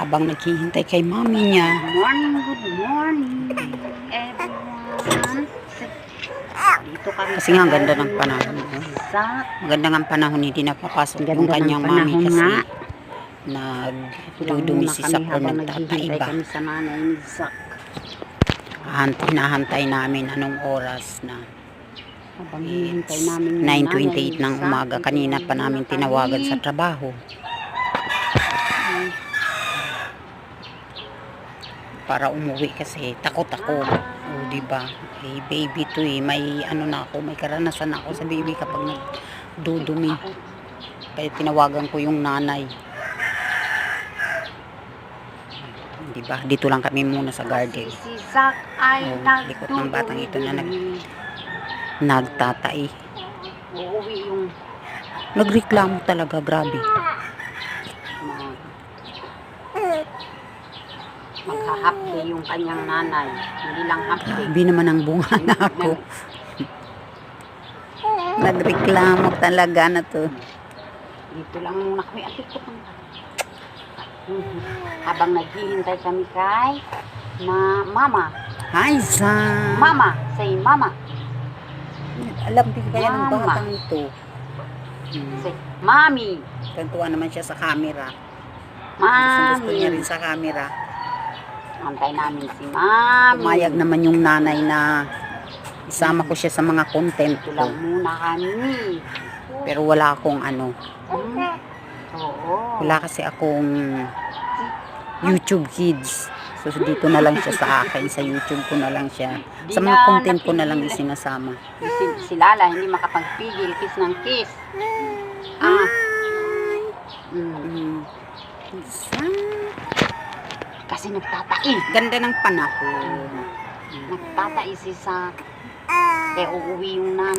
habang naghihintay kay mami niya. Good morning, everyone. Dito kami Kasi nga ang ganda ng panahon. Maganda nga ang panahon, hindi napapasok yung kanyang mami kasi nagdudumi si Sak or nagtataiba. Kami sa nanay ni Sak. Hinahantay namin anong oras na. Habang hinihintay namin 9:28 ng umaga. Kanina pa namin tinawagan sa trabaho. Para umuwi kasi takot ako. O diba? Eh, baby to eh. May ano na ako, may karanasan na ako sa baby kapag nagdudumi. Kaya tinawagan ko yung nanay. Diba? Dito lang kami muna sa garden. Si Sak ay likot ng batang ito na nagtatai. Uuwi yung Nagreklamo talaga, grabe. magha-half-day yung kanyang nanay. Hindi lang half-day. Grabe naman ang bunga na ako. Nagreklamo talaga na to. Dito lang muna kami. Habang naghihintay kami kay mama. Hi, Sam. Mama, say mama. Alam din kaya ng Mama. batang ito. Say mami. Tantuwa naman siya sa camera. Gusto niya rin Mami. sa camera. Antay namin si mami. Pumayag naman yung nanay na isama ko siya sa mga content Dito ko. lang muna kami. Pero wala akong ano. Oo. Wala kasi akong YouTube Kids. So dito na lang siya sa akin. Sa YouTube ko na lang siya. Sa mga content ko na lang isinasama. Si Lala hindi makapagpigil. Kiss ng kiss. Kasi nagtatai. Ganda ng panahon. Nagtatai si Sak. Kaya uuwi yung nanay.